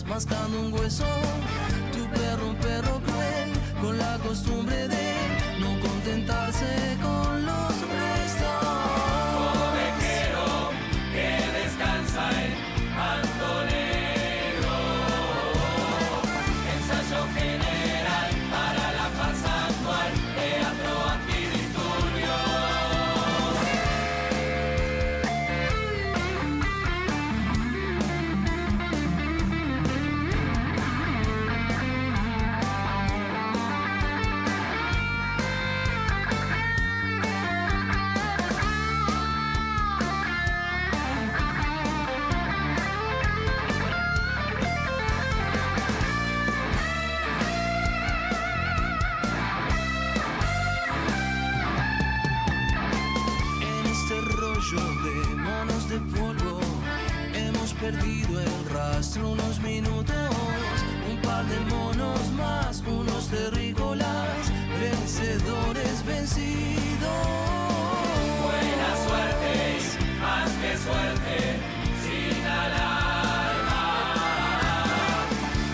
mascando un hueso. Tu perro, un perro cruel, con la costumbre de no contentarse con los restos. Ovejero que descansa en Manto Negro. Ensayo general para la farsa actual, teatro antidisturbios. De monos de polvo, hemos perdido el rastro unos minutos. Un par de monos más, unos terrícolas, vencedores vencidos. Buena suerte, más que suerte, sin alarma.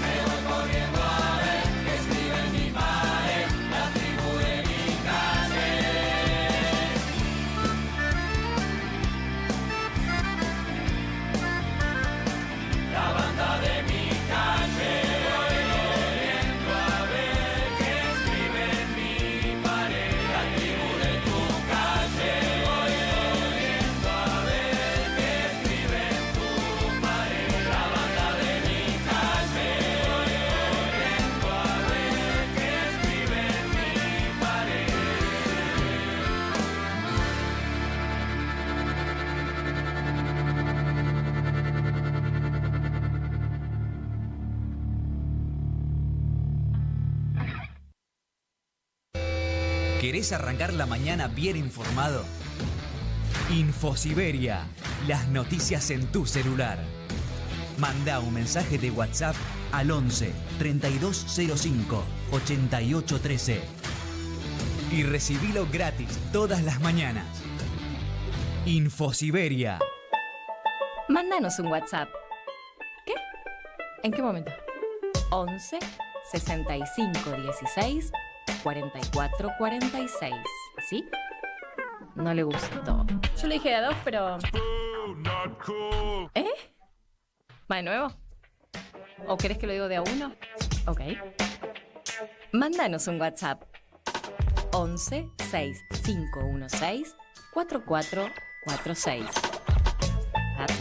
Me voy corriendo a ver qué escribe mi madre, la tribu de mi calle. La banda de mi calle, voy corriendo a ver qué escribe en mi pared. La tribu de tu calle, voy corriendo a ver qué escribe en tu pared. La banda de mi calle, voy corriendo a ver qué escribe en mi pared. ¿Querés arrancar la mañana bien informado? Infosiberia, las noticias en tu celular. Manda un mensaje de WhatsApp al 11 3205 8813 y recibilo gratis todas las mañanas. Infosiberia. Mándanos un WhatsApp. ¿Qué? ¿En qué momento? 11 65 16 44 46. ¿Sí? No le gustó. Yo le dije de a 2, pero... ¿Eh? ¿Va de nuevo? ¿O querés que lo digo de a 1? Ok. Mándanos un WhatsApp. 11 6516 4446.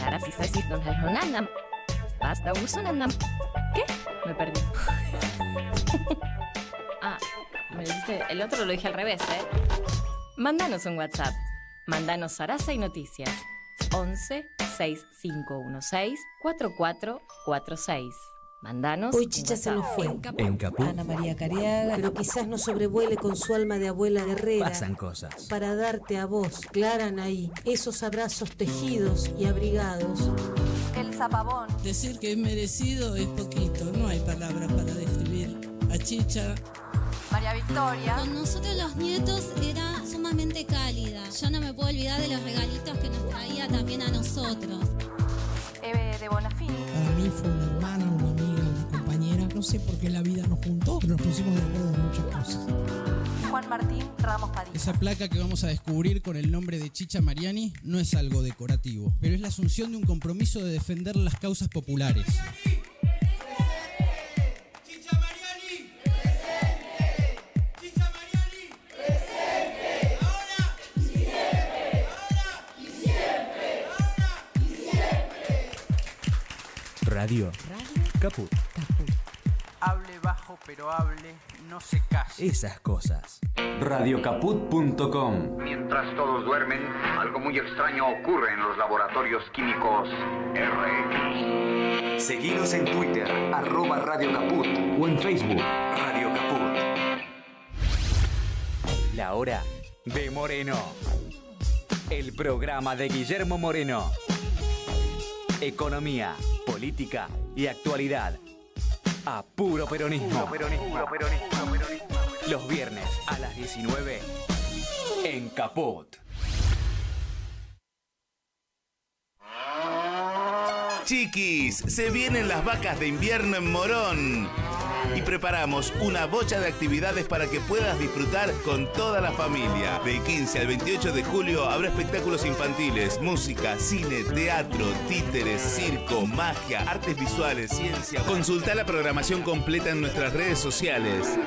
Ahora sí se siente un Basta un ¿Qué? Me perdí. Ah, me dijiste, el otro lo dije al revés, ¿eh? Mándanos un WhatsApp. Mándanos Sarasa y Noticias. 11 6516 4446. Mándanos. Hoy Chicha se nos fue. En Caput Ana María Cariaga, pero quizás no sobrevuele con su alma de abuela guerrera. pasan cosas. Para darte a vos, Clara Anaí, esos abrazos tejidos y abrigados. El zapabón. Decir que es merecido es poquito, no hay palabras para describir a Chicha. María Victoria. Con nosotros los nietos era sumamente cálida. Yo no me puedo olvidar de los regalitos que nos traía también a nosotros. Eve de Bonafini. Para mí fue una hermana, una amiga, una compañera. No sé por qué la vida nos juntó, pero nos pusimos de acuerdo en muchas cosas. Juan Martín Ramos Padilla. Esa placa que vamos a descubrir con el nombre de Chicha Mariani no es algo decorativo, pero es la asunción de un compromiso de defender las causas populares. Radio Caput. Hable bajo pero hable, no se case. Esas cosas. Radiocaput.com. Mientras todos duermen, algo muy extraño ocurre en los laboratorios químicos RX. Seguinos en Twitter, @Radio Caput, o en Facebook, Radio Caput. La hora de Moreno. El programa de Guillermo Moreno. Economía, política y actualidad. A puro peronismo. Los viernes a las 19 en Caput. Chiquis, se vienen las vacas de invierno en Morón y preparamos una bocha de actividades para que puedas disfrutar con toda la familia. Del 15 al 28 de julio habrá espectáculos infantiles, música, cine, teatro, títeres, circo, magia, artes visuales, ciencia. Consulta la programación completa en nuestras redes sociales.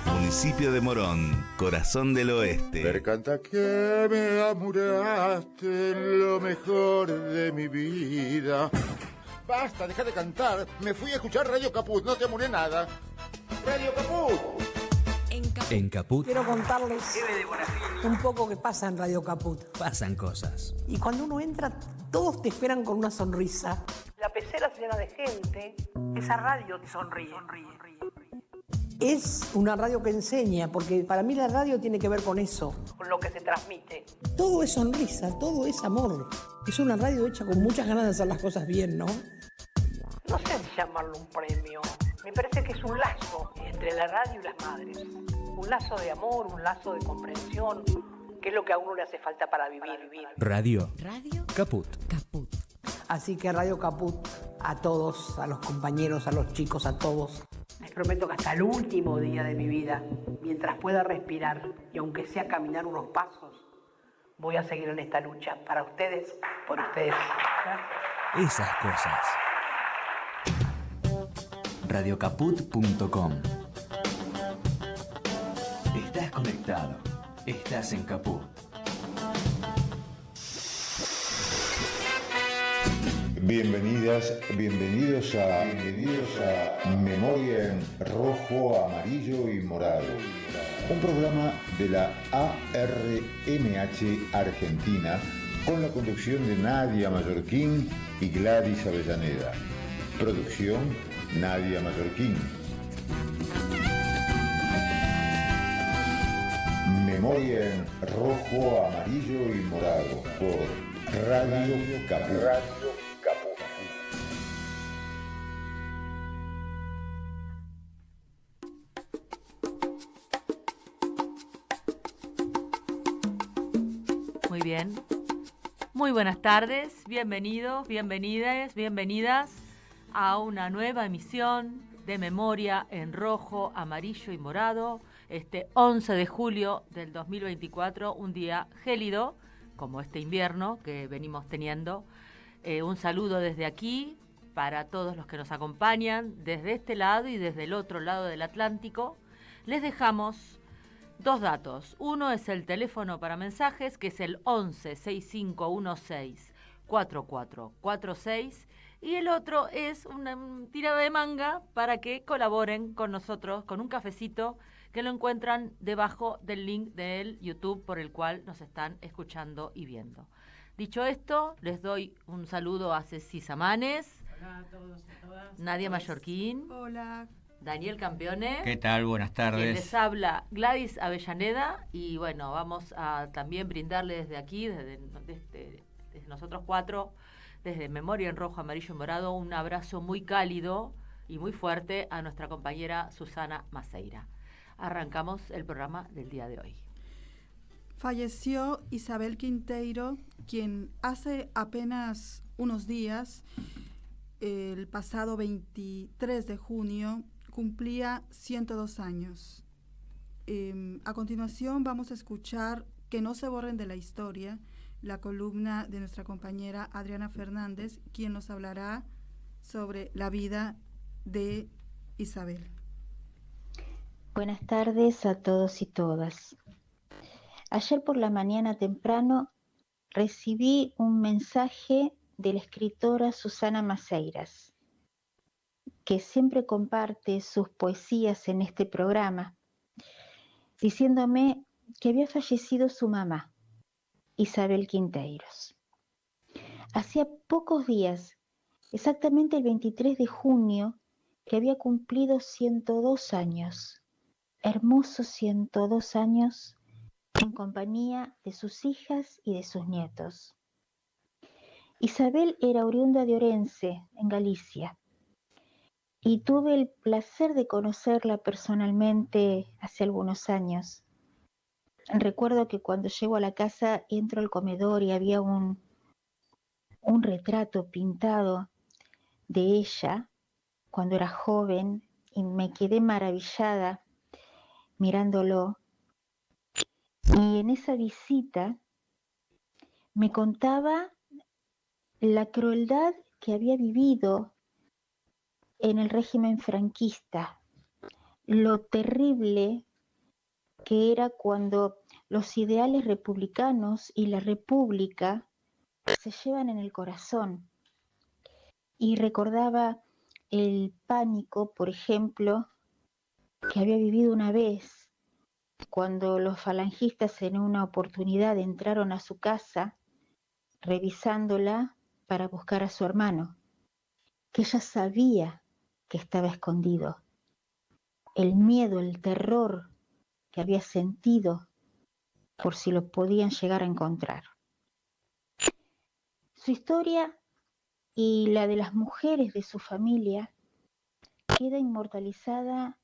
Municipio de Morón, corazón del oeste. Percanta que me amuraste lo mejor de mi vida. Basta, deja de cantar. Me fui a escuchar Radio Caput, no te amuré nada. Radio Caput. En Caput Quiero contarles un poco que pasa en Radio Caput. pasan cosas. Y cuando uno entra, todos te esperan con una sonrisa. La pecera se llena de gente. Esa radio te sonríe. Es una radio que enseña, porque para mí la radio tiene que ver con eso, con lo que se transmite. Todo es sonrisa, todo es amor. Es una radio hecha con muchas ganas de hacer las cosas bien, ¿no? No sé si llamarlo un premio. Me parece que es un lazo entre la radio y las madres. Un lazo de amor, un lazo de comprensión, que es lo que a uno le hace falta para vivir. Radio Caput. Así que Radio Caput, a todos, a los compañeros, a los chicos, a todos. Les prometo que hasta el último día de mi vida, mientras pueda respirar y aunque sea caminar unos pasos, voy a seguir en esta lucha para ustedes, por ustedes. Esas cosas. Radiocaput.com. Estás conectado. Estás en Caput. Bienvenidas, bienvenidos a Memoria en Rojo, Amarillo y Morado. Un programa de la ARMH Argentina con la conducción de Nadia Mallorquín y Gladys Avellaneda. Producción Nadia Mallorquín. Memoria en Rojo, Amarillo y Morado por Radio Caput. Muy bien. Muy buenas tardes, bienvenidos, bienvenidas a una nueva emisión de Memoria en Rojo, Amarillo y Morado, este 11 de julio del 2024, un día gélido, como este invierno que venimos teniendo. Un saludo desde aquí para todos los que nos acompañan desde este lado y desde el otro lado del Atlántico. Les dejamos dos datos. Uno es el teléfono para mensajes, que es el 11 6516 4446, y el otro es una tirada de manga para que colaboren con nosotros con un cafecito que lo encuentran debajo del link del YouTube por el cual nos están escuchando y viendo. Dicho esto, les doy un saludo a Ceci Samanes. Hola a todos y a todas. Nadia Mallorquín. Hola. Daniel Campione. ¿Qué tal? Buenas tardes. Quien les habla, Gladys Avellaneda. Y bueno, vamos a también brindarle desde aquí, desde nosotros cuatro, desde Memoria en Rojo, Amarillo y Morado, un abrazo muy cálido y muy fuerte a nuestra compañera Susana Maceira. Arrancamos el programa del día de hoy. Falleció Isabel Quinteiro, quien hace apenas unos días, el pasado 23 de junio, cumplía 102 años. A continuación vamos a escuchar Que no se borren de la historia, la columna de nuestra compañera Adriana Fernández, quien nos hablará sobre la vida de Isabel. Buenas tardes a todos y todas. Ayer por la mañana temprano recibí un mensaje de la escritora Susana Maceiras, que siempre comparte sus poesías en este programa, diciéndome que había fallecido su mamá, Isabel Quinteiros. Hacía pocos días, exactamente el 23 de junio, que había cumplido 102 años, hermosos 102 años, en compañía de sus hijas y de sus nietos. Isabel era oriunda de Orense, en Galicia, y tuve el placer de conocerla personalmente hace algunos años. Recuerdo que cuando llego a la casa entro al comedor y había un retrato pintado de ella cuando era joven y me quedé maravillada mirándolo. Y en esa visita me contaba la crueldad que había vivido en el régimen franquista, lo terrible que era cuando los ideales republicanos y la república se llevan en el corazón. Y recordaba el pánico, por ejemplo, que había vivido una vez cuando los falangistas en una oportunidad entraron a su casa revisándola para buscar a su hermano, que ella sabía que estaba escondido. El miedo, el terror que había sentido por si lo podían llegar a encontrar. Su historia y la de las mujeres de su familia queda inmortalizada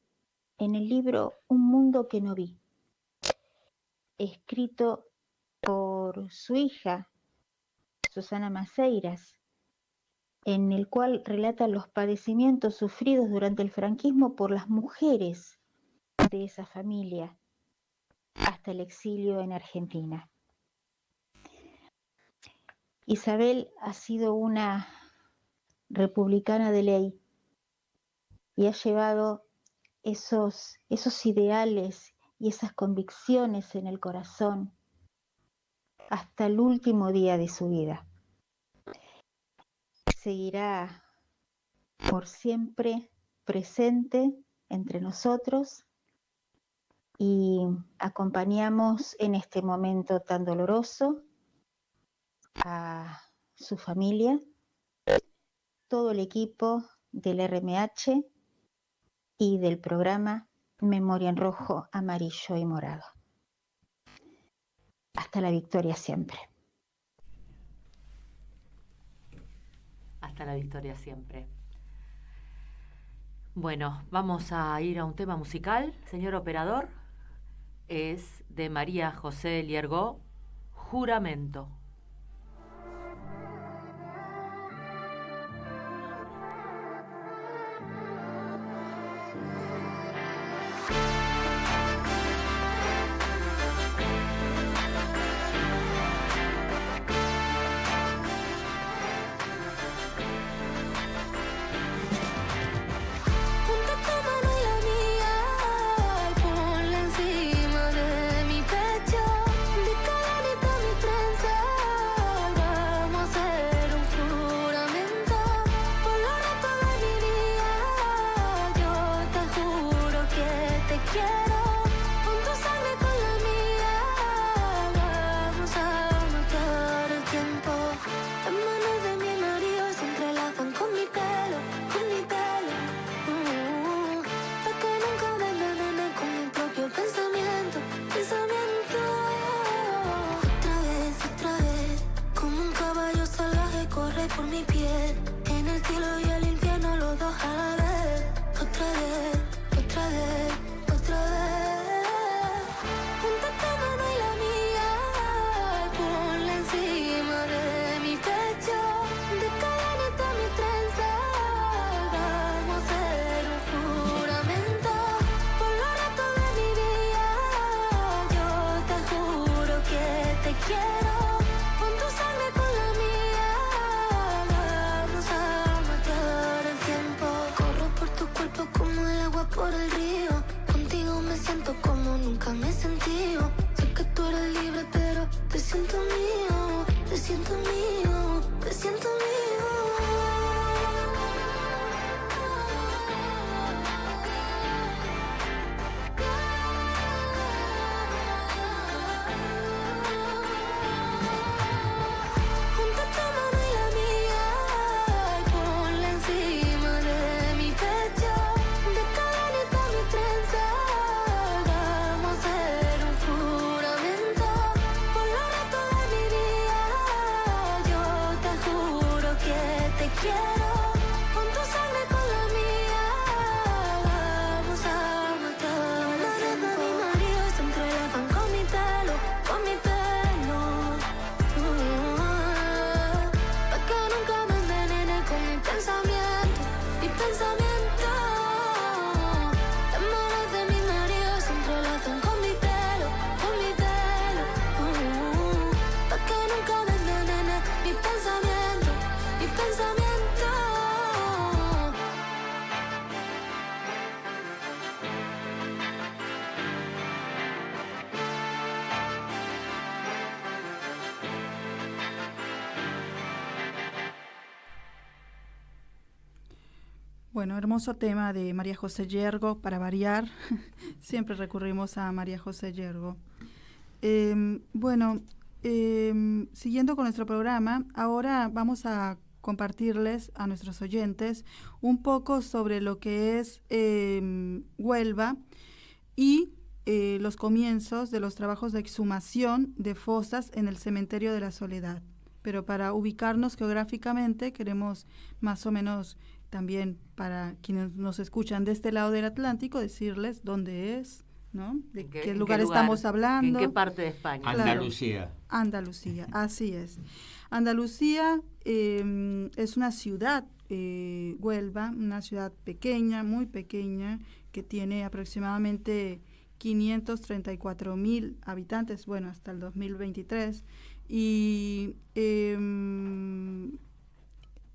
en el libro Un mundo que no vi, escrito por su hija, Susana Maceiras, en el cual relata los padecimientos sufridos durante el franquismo por las mujeres de esa familia hasta el exilio en Argentina. Isabel ha sido una republicana de ley y ha llevado esos ideales y esas convicciones en el corazón hasta el último día de su vida. Seguirá por siempre presente entre nosotros y acompañamos en este momento tan doloroso a su familia, todo el equipo del RMH y del programa Memoria en Rojo, Amarillo y Morado. Hasta la victoria siempre. Hasta la victoria siempre. Bueno, vamos a ir a un tema musical, señor operador. Es de María José Liergó, Juramento. Pensamiento pensamiento. Las manos de mi marido se entrelazan con mi pelo, con mi pelo. Pa' que nunca me envenene mi pensamiento, mi pensamiento. Bueno, hermoso tema de María José Yergo, para variar. Siempre recurrimos a María José Yergo. Siguiendo con nuestro programa, ahora vamos a compartirles a nuestros oyentes un poco sobre lo que es Huelva y los comienzos de los trabajos de exhumación de fosas en el Cementerio de la Soledad. Pero para ubicarnos geográficamente queremos más o menos también para quienes nos escuchan de este lado del Atlántico decirles dónde es, ¿no? De qué lugar estamos hablando. ¿En qué parte de España? Claro. Andalucía. Andalucía, así es. Andalucía es una ciudad, Huelva, una ciudad pequeña, muy pequeña, que tiene aproximadamente 534,000 habitantes, bueno, hasta el 2023, y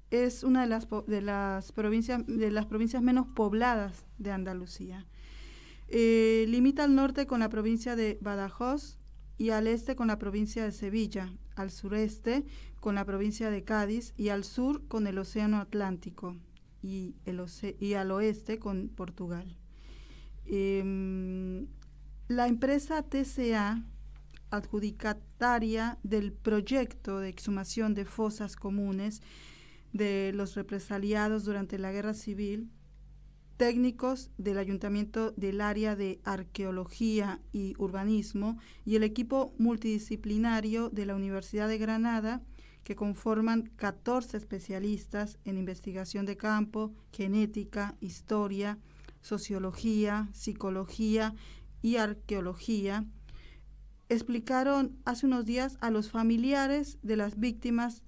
es una de las provincias menos pobladas de Andalucía. Limita al norte con la provincia de Badajoz y al este con la provincia de Sevilla, al sureste con la provincia de Cádiz y al sur con el Océano Atlántico y al oeste con Portugal. La empresa TCA, adjudicataria del proyecto de exhumación de fosas comunes de los represaliados durante la Guerra Civil, técnicos del Ayuntamiento del Área de Arqueología y Urbanismo y el equipo multidisciplinario de la Universidad de Granada, que conforman 14 especialistas en investigación de campo, genética, historia, sociología, psicología y arqueología, explicaron hace unos días a los familiares de las víctimas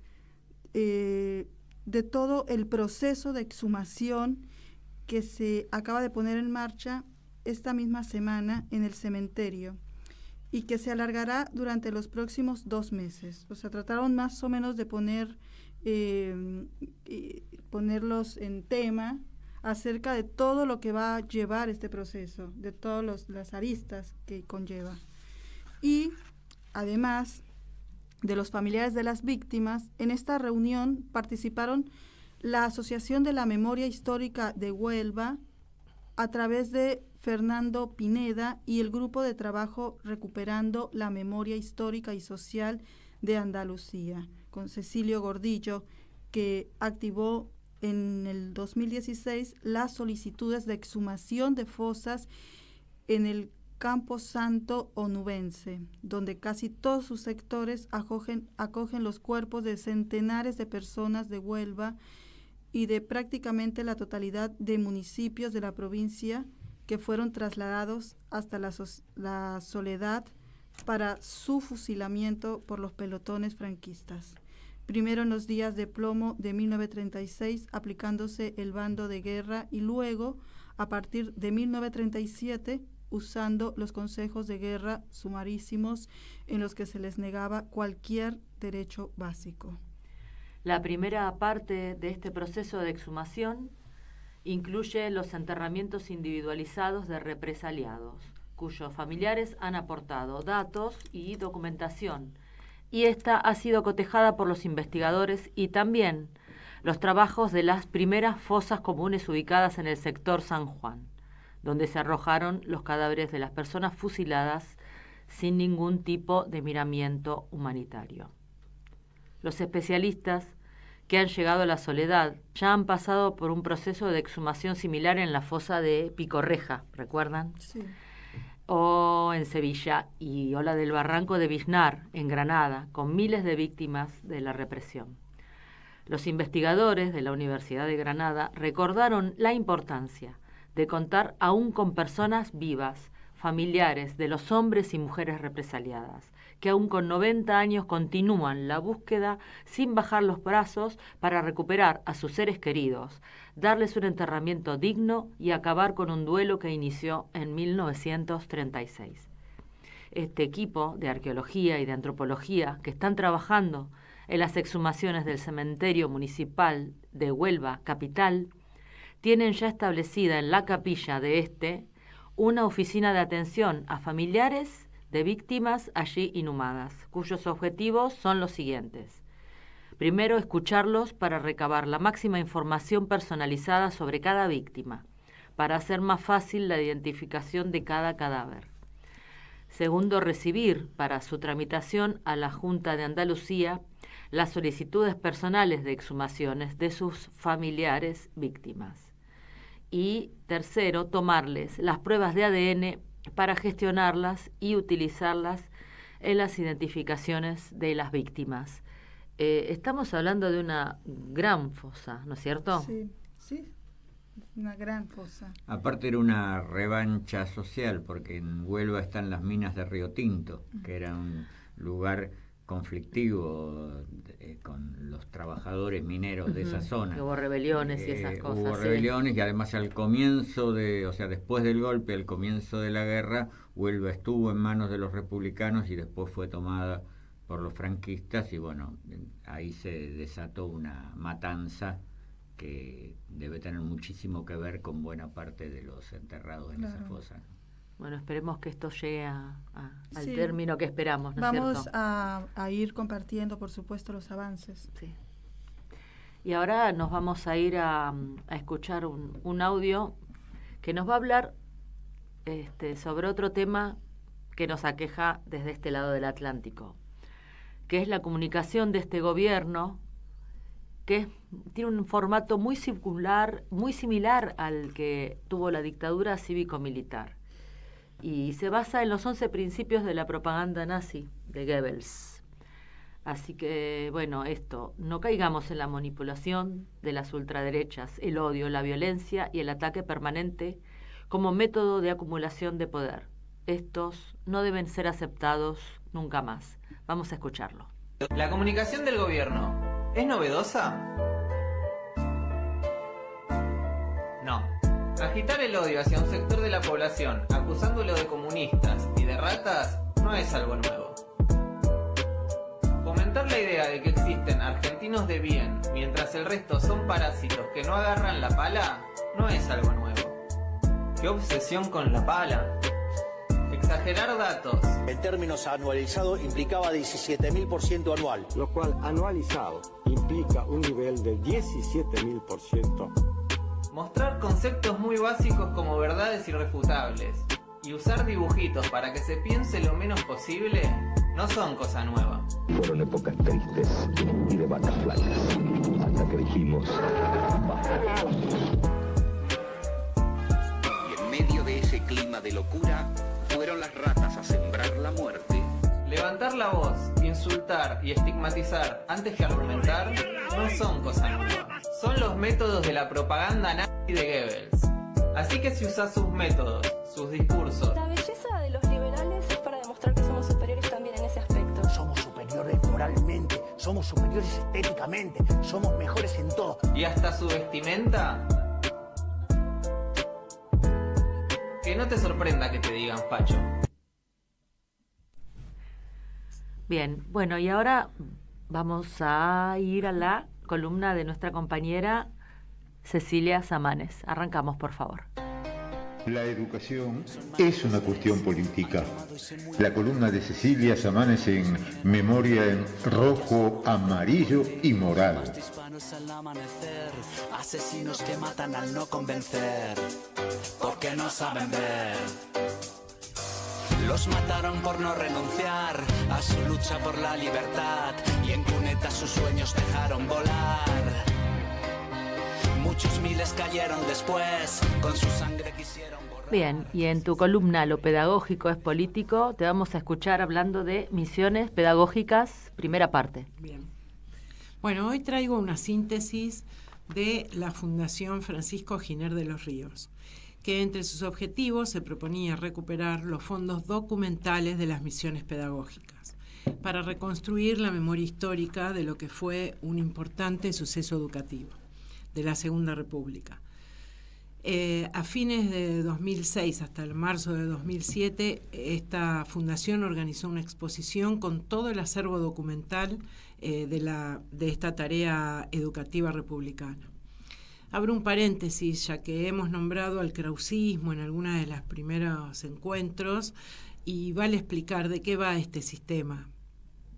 de todo el proceso de exhumación que se acaba de poner en marcha esta misma semana en el cementerio y que se alargará durante los próximos 2 meses. O sea, trataron más o menos de ponerlos en tema acerca de todo lo que va a llevar este proceso, de todas las aristas que conlleva. Y además de los familiares de las víctimas, en esta reunión participaron la Asociación de la Memoria Histórica de Huelva, a través de Fernando Pineda, y el Grupo de Trabajo Recuperando la Memoria Histórica y Social de Andalucía, con Cecilio Gordillo, que activó en el 2016 las solicitudes de exhumación de fosas en el Campo Santo onubense, donde casi todos sus sectores acogen los cuerpos de centenares de personas de Huelva y de prácticamente la totalidad de municipios de la provincia que fueron trasladados hasta la Soledad para su fusilamiento por los pelotones franquistas. Primero en los días de plomo de 1936, aplicándose el bando de guerra, y luego, a partir de 1937, usando los consejos de guerra sumarísimos en los que se les negaba cualquier derecho básico. La primera parte de este proceso de exhumación incluye los enterramientos individualizados de represaliados, cuyos familiares han aportado datos y documentación, y esta ha sido cotejada por los investigadores, y también los trabajos de las primeras fosas comunes ubicadas en el sector San Juan, donde se arrojaron los cadáveres de las personas fusiladas sin ningún tipo de miramiento humanitario. Los especialistas que han llegado a la Soledad ya han pasado por un proceso de exhumación similar en la fosa de Picorreja, ¿recuerdan? Sí. O en Sevilla, o la del Barranco de Biznar, en Granada, con miles de víctimas de la represión. Los investigadores de la Universidad de Granada recordaron la importancia de contar aún con personas vivas, familiares de los hombres y mujeres represaliadas, que aún con 90 años continúan la búsqueda sin bajar los brazos para recuperar a sus seres queridos, darles un enterramiento digno y acabar con un duelo que inició en 1936. Este equipo de arqueología y de antropología que están trabajando en las exhumaciones del cementerio municipal de Huelva, capital, tienen ya establecida en la capilla de una oficina de atención a familiares de víctimas allí inhumadas, cuyos objetivos son los siguientes. Primero, escucharlos para recabar la máxima información personalizada sobre cada víctima, para hacer más fácil la identificación de cada cadáver. Segundo, recibir para su tramitación a la Junta de Andalucía las solicitudes personales de exhumaciones de sus familiares víctimas. Y tercero, tomarles las pruebas de ADN para gestionarlas y utilizarlas en las identificaciones de las víctimas. Estamos hablando de una gran fosa, ¿no es cierto? Sí, sí, una gran fosa. Aparte era una revancha social, porque en Huelva están las minas de Río Tinto, que era un lugar conflictivo con los trabajadores mineros de esa zona. Hubo rebeliones y esas cosas. Hubo rebeliones y además al comienzo después del golpe, al comienzo de la guerra, Huelva estuvo en manos de los republicanos y después fue tomada por los franquistas y bueno, ahí se desató una matanza que debe tener muchísimo que ver con buena parte de los enterrados en esa fosa. Bueno, esperemos que esto llegue al término que esperamos, ¿no es Vamos cierto? a ir compartiendo, por supuesto, los avances. Sí. Y ahora nos vamos a ir a escuchar un audio que nos va a hablar sobre otro tema que nos aqueja desde este lado del Atlántico, que es la comunicación de este gobierno, que tiene un formato muy similar al que tuvo la dictadura cívico-militar. Y se basa en los 11 principios de la propaganda nazi de Goebbels. Así que, bueno, no caigamos en la manipulación de las ultraderechas, el odio, la violencia y el ataque permanente como método de acumulación de poder. Estos no deben ser aceptados nunca más. Vamos a escucharlo. ¿La comunicación del gobierno es novedosa? No. Agitar el odio hacia un sector de la población, acusándolo de comunistas y de ratas, no es algo nuevo. Fomentar la idea de que existen argentinos de bien, mientras el resto son parásitos que no agarran la pala, no es algo nuevo. ¿Qué obsesión con la pala? Exagerar datos. En términos anualizados implicaba 17.000% anual. Lo cual anualizado implica un nivel de 17.000%. Mostrar conceptos muy básicos como verdades irrefutables y usar dibujitos para que se piense lo menos posible no son cosa nueva. Fueron épocas tristes y de vacas flacas, hasta que dijimos basta. Y en medio de ese clima de locura, fueron las ratas a sembrar la muerte. Levantar la voz, insultar y estigmatizar antes que argumentar no son cosa nueva. Son los métodos de la propaganda nazi de Goebbels. Así que si usás sus métodos, sus discursos... La belleza de los liberales es para demostrar que somos superiores también en ese aspecto. Somos superiores moralmente, somos superiores estéticamente, somos mejores en todo. Y hasta su vestimenta... Que no te sorprenda que te digan facho. Bien, bueno, y ahora vamos a ir a la columna de nuestra compañera Cecilia Samanes. Arrancamos, por favor. La educación es una cuestión política. La columna de Cecilia Samanes en Memoria en rojo, amarillo y morado. Asesinos que matan al no convencer, porque no saben ver. Los mataron por no renunciar a su lucha por la libertad, y en cunetas sus sueños dejaron volar. Muchos miles cayeron después, con su sangre quisieron borrar. Bien, y en tu columna Lo pedagógico es político, te vamos a escuchar hablando de misiones pedagógicas, primera parte. Bien. Bueno, hoy traigo una síntesis de la Fundación Francisco Giner de los Ríos, que entre sus objetivos se proponía recuperar los fondos documentales de las misiones pedagógicas. para reconstruir la memoria histórica de lo que fue un importante suceso educativo de la Segunda República. A fines de 2006 hasta el marzo de 2007, esta fundación organizó una exposición con todo el acervo documental de esta tarea educativa republicana. Abro un paréntesis, ya que hemos nombrado al krausismo en algunos de los primeros encuentros, y vale explicar de qué va este sistema,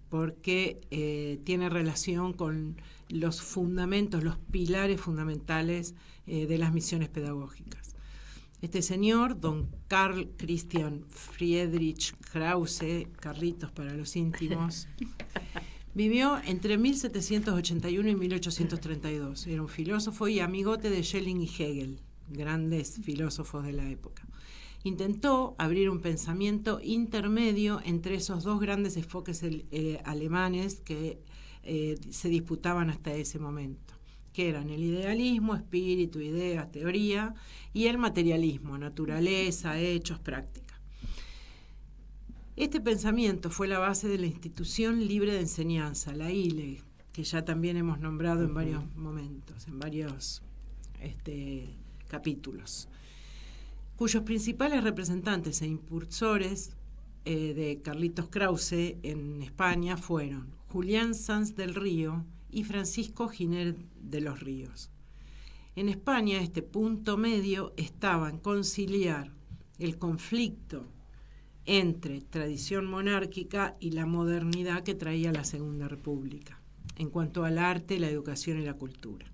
porque tiene relación con los fundamentos, los pilares fundamentales de las misiones pedagógicas. Este señor, don Karl Christian Friedrich Krause, Carlitos para los íntimos, vivió entre 1781 y 1832. Era un filósofo y amigote de Schelling y Hegel, grandes filósofos de la época. Intentó abrir un pensamiento intermedio entre esos dos grandes enfoques alemanes que se disputaban hasta ese momento, que eran el idealismo, espíritu, ideas, teoría, y el materialismo, naturaleza, hechos, práctica. Este pensamiento fue la base de la Institución Libre de Enseñanza, la ILE, que ya también hemos nombrado en varios momentos, en varios capítulos, cuyos principales representantes e impulsores de Carlitos Krause en España fueron Julián Sanz del Río y Francisco Giner de los Ríos. En España, este punto medio estaba en conciliar el conflicto entre tradición monárquica y la modernidad que traía la Segunda República, en cuanto al arte, la educación y la cultura.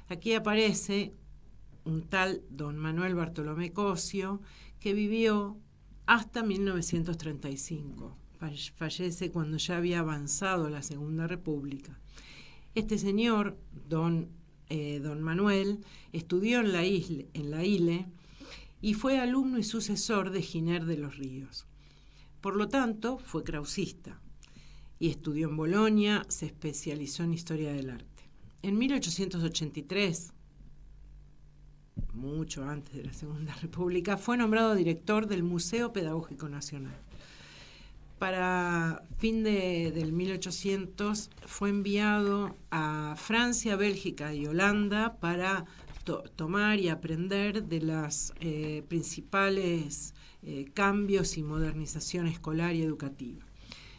Aquí aparece un tal don Manuel Bartolomé Cosio, que vivió hasta 1935. Fallece cuando ya había avanzado la Segunda República. Este señor, don Manuel, estudió en la ILE y fue alumno y sucesor de Giner de los Ríos. Por lo tanto, fue krausista y estudió en Bolonia, se especializó en Historia del Arte. En 1883, mucho antes de la Segunda República, fue nombrado director del Museo Pedagógico Nacional. Para fin del 1800 fue enviado a Francia, Bélgica y Holanda para tomar y aprender de los principales cambios y modernización escolar y educativa.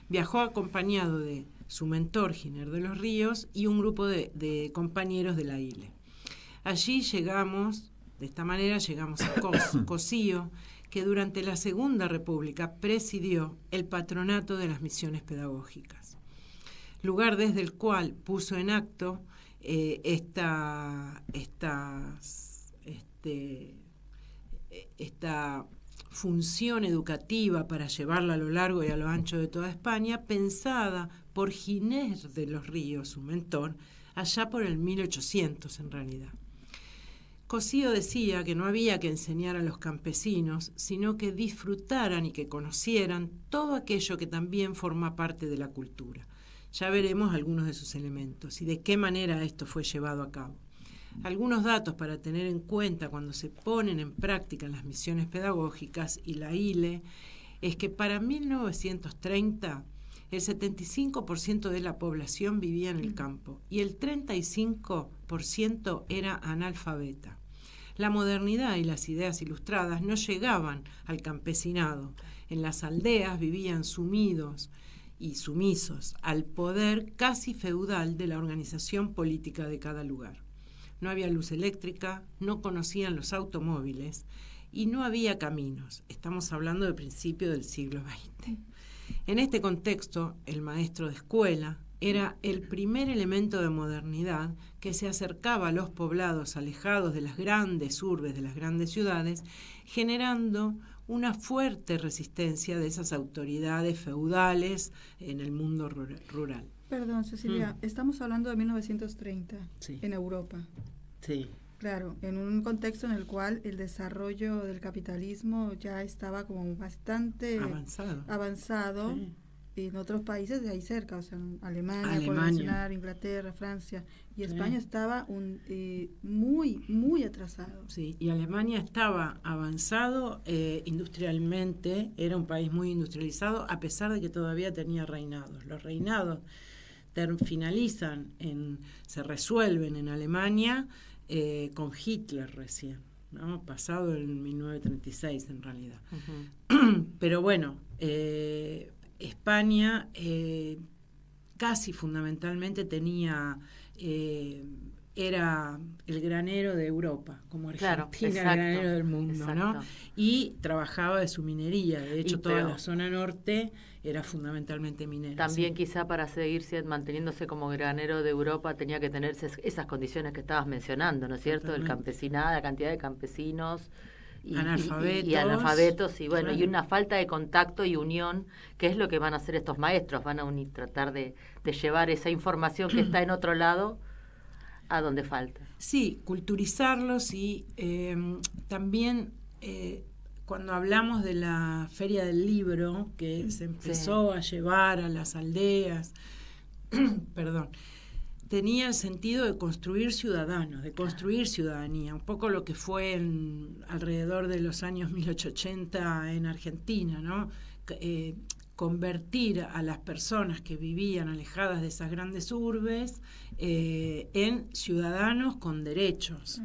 Viajó acompañado de su mentor, Giner de los Ríos, y un grupo de compañeros de la ILE. Allí de esta manera llegamos a Cosío, que durante la Segunda República presidió el patronato de las misiones pedagógicas, lugar desde el cual puso en acto esta función educativa para llevarla a lo largo y a lo ancho de toda España, pensada por Giner de los Ríos, su mentor, allá por el 1800 en realidad. Cosío decía que no había que enseñar a los campesinos, sino que disfrutaran y que conocieran todo aquello que también forma parte de la cultura. Ya veremos algunos de sus elementos y de qué manera esto fue llevado a cabo. Algunos datos para tener en cuenta cuando se ponen en práctica las misiones pedagógicas y la ILE es que para 1930 el 75% de la población vivía en el campo y el 35% era analfabeta. La modernidad y las ideas ilustradas no llegaban al campesinado. En las aldeas vivían sumidos y sumisos al poder casi feudal de la organización política de cada lugar. No había luz eléctrica, no conocían los automóviles y no había caminos. Estamos hablando del principio del siglo XX. En este contexto, el maestro de escuela era el primer elemento de modernidad que se acercaba a los poblados alejados de las grandes urbes, de las grandes ciudades, generando una fuerte resistencia de esas autoridades feudales en el mundo rural. Perdón, Cecilia, estamos hablando de 1930 en Europa. Sí. Claro, en un contexto en el cual el desarrollo del capitalismo ya estaba como bastante avanzado sí. En otros países de ahí cerca, o sea, Alemania. Inglaterra, Francia, y España estaba muy muy, muy atrasado. Sí, y Alemania estaba avanzado industrialmente, era un país muy industrializado, a pesar de que todavía tenía reinados. Los reinados se resuelven en Alemania con Hitler recién, ¿no? Pasado en 1936 en realidad. Pero bueno, España casi fundamentalmente era el granero de Europa, como Argentina, el granero del mundo, ¿no? Y trabajaba de su minería. De hecho, toda la zona norte era fundamentalmente minera. También quizá para seguir manteniéndose como granero de Europa tenía que tener esas condiciones que estabas mencionando, ¿no es cierto? El campesinado, la cantidad de campesinos y analfabetos, y bueno, claro. Y una falta de contacto y unión, que es lo que van a hacer estos maestros, van a tratar de llevar esa información que está en otro lado a donde falta. Sí, culturizarlos y también cuando hablamos de la Feria del Libro, que se empezó a llevar a las aldeas, perdón, tenía el sentido de construir ciudadanos, de construir ciudadanía, un poco lo que fue alrededor de los años 1880 en Argentina, ¿no? Convertir a las personas que vivían alejadas de esas grandes urbes en ciudadanos con derechos.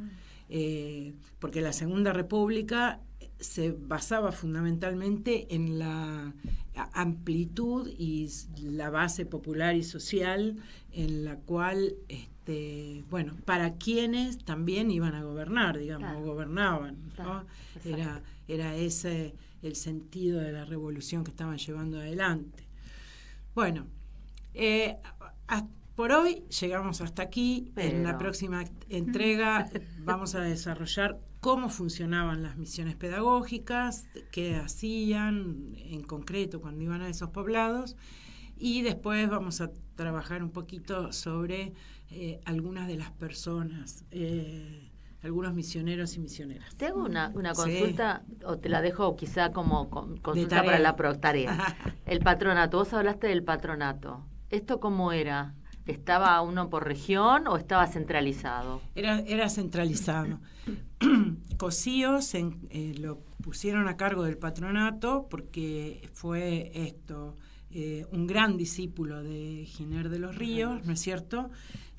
Porque la Segunda República se basaba fundamentalmente en la amplitud y la base popular y social en la cual, para quienes también iban a gobernar, digamos, o gobernaban, ¿no? Era ese el sentido de la revolución que estaban llevando adelante. Bueno, por hoy llegamos hasta aquí. En la próxima entrega vamos a desarrollar cómo funcionaban las misiones pedagógicas, qué hacían en concreto cuando iban a esos poblados, y después vamos a trabajar un poquito sobre algunas de las personas, algunos misioneros y misioneras. ¿Te hago una consulta o te la dejo quizá como consulta para la tarea? El patronato, vos hablaste del patronato. ¿Esto cómo era? ¿Estaba uno por región o estaba centralizado? Era centralizado. Cosíos lo pusieron a cargo del patronato porque fue un gran discípulo de Giner de los Ríos, ¿no es cierto?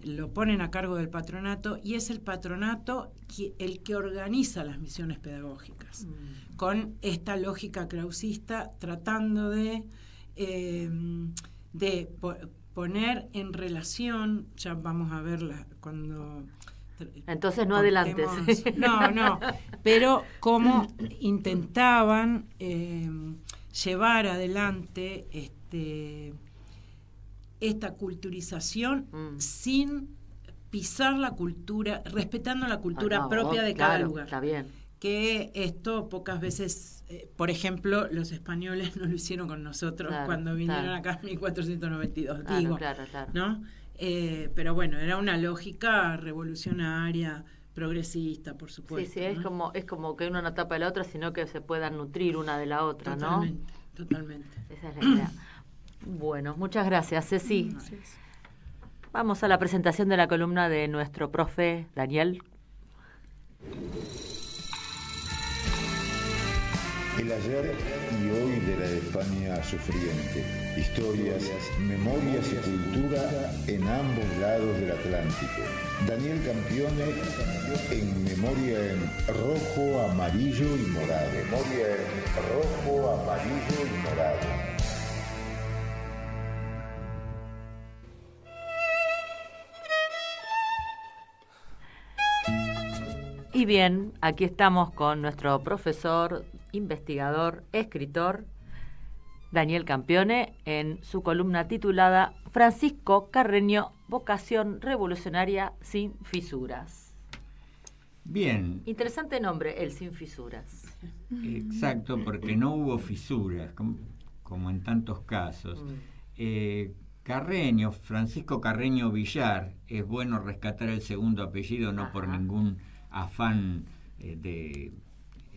Lo ponen a cargo del patronato y es el patronato el que organiza las misiones pedagógicas, con esta lógica krausista, tratando de poner en relación, ya vamos a verla cuando... Entonces no adelantes. No, pero cómo intentaban llevar adelante esta culturización sin pisar la cultura, respetando la cultura propia de cada lugar. Está bien. Que esto pocas veces, por ejemplo, los españoles no lo hicieron con nosotros cuando vinieron acá en 1492, ¿no? Pero bueno, era una lógica revolucionaria, progresista, por supuesto. Sí, ¿no? es como que uno no tapa la otra, sino que se puedan nutrir una de la otra, Totalmente. Esa es la idea. Bueno, muchas gracias, Ceci. Gracias. Vamos a la presentación de la columna de nuestro profe Daniel. El ayer y hoy de la España sufriente. Historias, memorias y cultura en ambos lados del Atlántico. Daniel Campione en Memoria en rojo, amarillo y morado. Memoria en rojo, amarillo y morado. Y bien, aquí estamos con nuestro profesor, investigador, escritor, Daniel Campione, en su columna titulada Francisco Carreño, vocación revolucionaria sin fisuras. Bien. Interesante nombre, el sin fisuras. Exacto, porque no hubo fisuras, como en tantos casos. Carreño, Francisco Carreño Villar, es bueno rescatar el segundo apellido, no por ningún afán de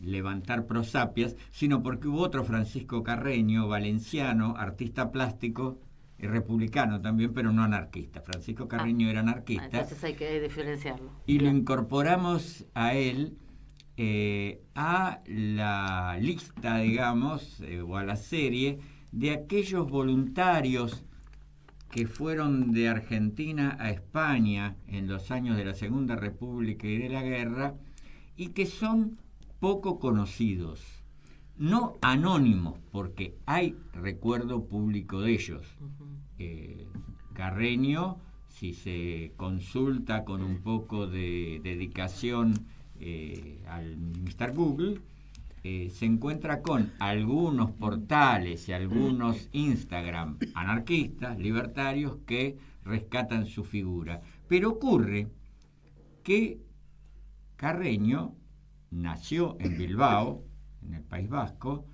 levantar prosapias, sino porque hubo otro Francisco Carreño, valenciano, artista plástico, republicano también, pero no anarquista. Francisco Carreño era anarquista. Entonces hay que diferenciarlo. Y lo incorporamos a él a la lista, digamos, o a la serie de aquellos voluntarios que fueron de Argentina a España en los años de la Segunda República y de la guerra, y que son poco conocidos, no anónimos, porque hay recuerdo público de ellos. Carreño, si se consulta con un poco de dedicación al Mr. Google, se encuentra con algunos portales y algunos Instagram anarquistas, libertarios, que rescatan su figura. Pero ocurre que Carreño nació en Bilbao, en el País Vasco,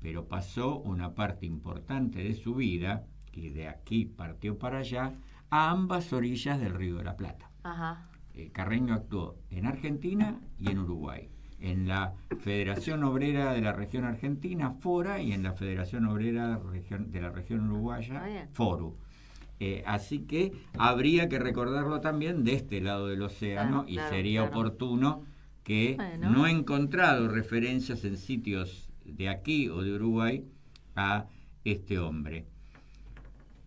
pero pasó una parte importante de su vida, y de aquí partió para allá, a ambas orillas del Río de la Plata. Ajá. Carreño actuó en Argentina y en Uruguay, en la Federación Obrera de la Región Argentina, FORA, y en la Federación Obrera de la Región Uruguaya, FORU. Así que habría que recordarlo también de este lado del océano, y sería oportuno que no he encontrado referencias en sitios de aquí o de Uruguay a este hombre.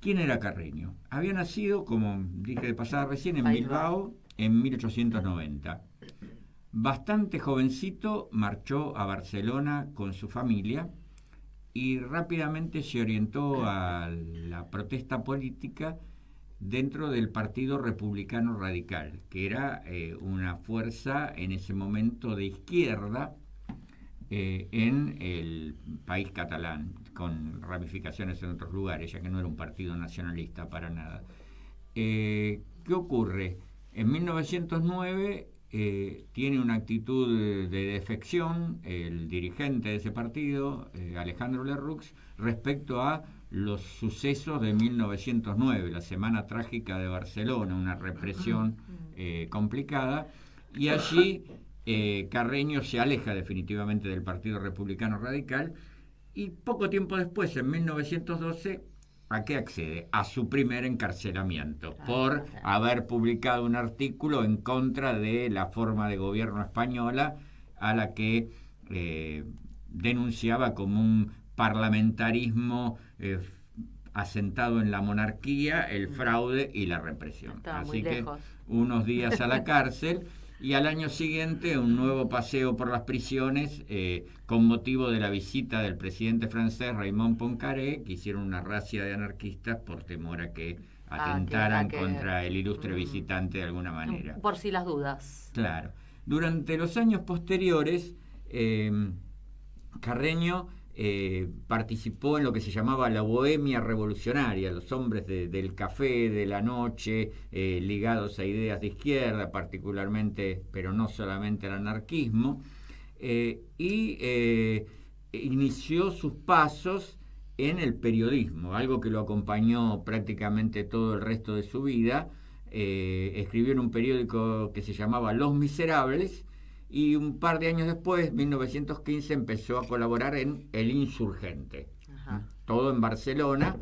¿Quién era Carreño? Había nacido, como dije de pasada recién, en Bilbao en 1890. Bastante jovencito marchó a Barcelona con su familia y rápidamente se orientó a la protesta política dentro del Partido Republicano Radical, que era una fuerza en ese momento de izquierda en el país catalán, con ramificaciones en otros lugares, ya que no era un partido nacionalista para nada. ¿Qué ocurre? En 1909 tiene una actitud de defección el dirigente de ese partido, Alejandro Lerroux, respecto a los sucesos de 1909, la Semana Trágica de Barcelona, una represión complicada, y allí Carreño se aleja definitivamente del Partido Republicano Radical, y poco tiempo después, en 1912, ¿a qué accede? A su primer encarcelamiento por haber publicado un artículo en contra de la forma de gobierno española, a la que denunciaba como un parlamentarismo asentado en la monarquía, el fraude y la represión. Así que unos días a la cárcel y al año siguiente un nuevo paseo por las prisiones con motivo de la visita del presidente francés Raymond Poincaré, que hicieron una racia de anarquistas por temor a que atentaran contra el ilustre visitante de alguna manera. Por si las dudas. Claro. Durante los años posteriores, Carreño participó en lo que se llamaba la bohemia revolucionaria, los hombres del café, de la noche, ligados a ideas de izquierda, particularmente, pero no solamente al anarquismo, y inició sus pasos en el periodismo, algo que lo acompañó prácticamente todo el resto de su vida. Escribió en un periódico que se llamaba Los Miserables, y un par de años después, 1915, empezó a colaborar en El Insurgente. Todo en Barcelona.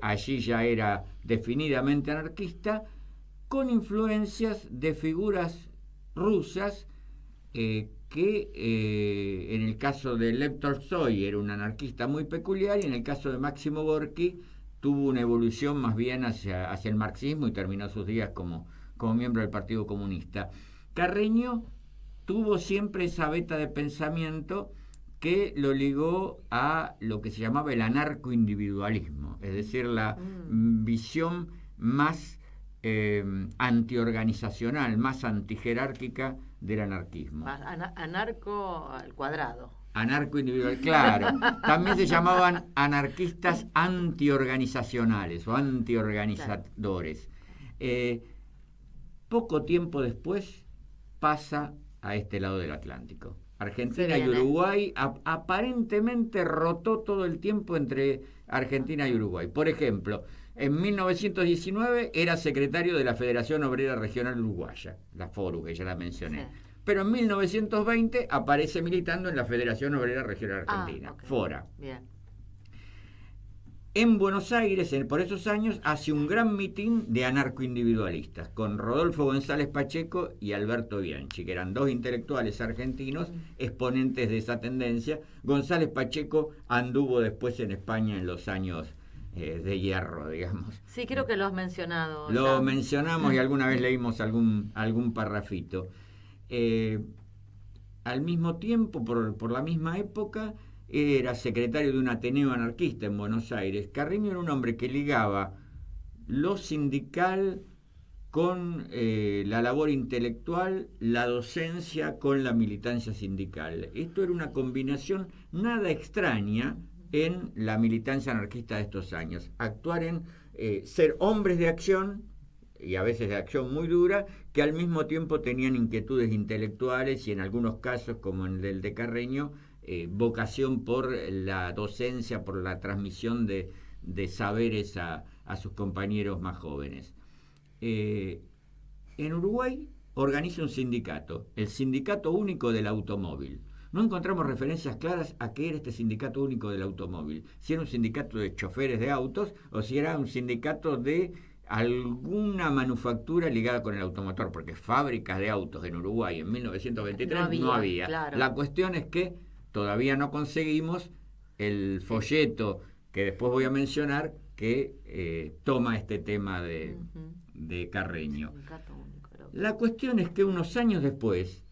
Allí ya era definidamente anarquista, con influencias de figuras rusas que en el caso de Lev Tolstoy era un anarquista muy peculiar, y en el caso de Máximo Gorki tuvo una evolución más bien hacia el marxismo y terminó sus días como miembro del Partido Comunista. Carreño tuvo siempre esa veta de pensamiento que lo ligó a lo que se llamaba el anarcoindividualismo, es decir, la visión más antiorganizacional, más antijerárquica del anarquismo. Anarco al cuadrado. Anarcoindividual, claro. También se llamaban anarquistas antiorganizacionales o antiorganizadores. Poco tiempo después pasa a este lado del Atlántico. Argentina y Uruguay aparentemente rotó todo el tiempo entre Argentina y Uruguay. Por ejemplo, en 1919 era secretario de la Federación Obrera Regional Uruguaya, la FORU, que ya la mencioné. Pero en 1920 aparece militando en la Federación Obrera Regional Argentina, FORA. Bien. En Buenos Aires, por esos años, hace un gran mitin de anarcoindividualistas con Rodolfo González Pacheco y Alberto Bianchi, que eran dos intelectuales argentinos exponentes de esa tendencia. González Pacheco anduvo después en España en los años de hierro, digamos. Sí, creo que lo has mencionado. Lo mencionamos y alguna vez leímos algún parrafito. Al mismo tiempo, por la misma época, era secretario de un Ateneo anarquista en Buenos Aires. Carreño era un hombre que ligaba lo sindical con la labor intelectual, la docencia con la militancia sindical. Esto era una combinación nada extraña en la militancia anarquista de estos años. Actuar en ser hombres de acción, y a veces de acción muy dura, que al mismo tiempo tenían inquietudes intelectuales y en algunos casos, como en el de Carreño, vocación por la docencia, por la transmisión de saberes a sus compañeros más jóvenes. En Uruguay organiza un sindicato, el Sindicato Único del Automóvil. No encontramos referencias claras a qué era este Sindicato Único del Automóvil, si era un sindicato de choferes de autos o si era un sindicato de alguna manufactura ligada con el automotor, porque fábricas de autos en Uruguay en 1923 no había. Claro. La cuestión es que todavía no conseguimos el folleto que después voy a mencionar que toma este tema de Carreño. La cuestión es que unos años después,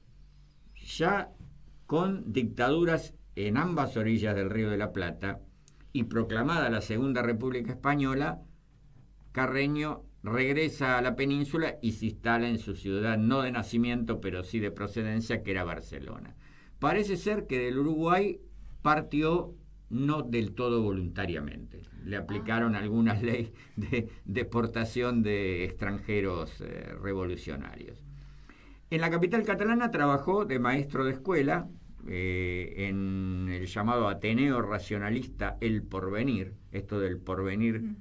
ya con dictaduras en ambas orillas del Río de la Plata y proclamada la Segunda República Española, Carreño regresa a la península y se instala en su ciudad, no de nacimiento, pero sí de procedencia, que era Barcelona. Parece ser que del Uruguay partió no del todo voluntariamente. Le aplicaron algunas leyes de deportación de extranjeros revolucionarios. En la capital catalana trabajó de maestro de escuela en el llamado Ateneo Racionalista El Porvenir, esto del porvenir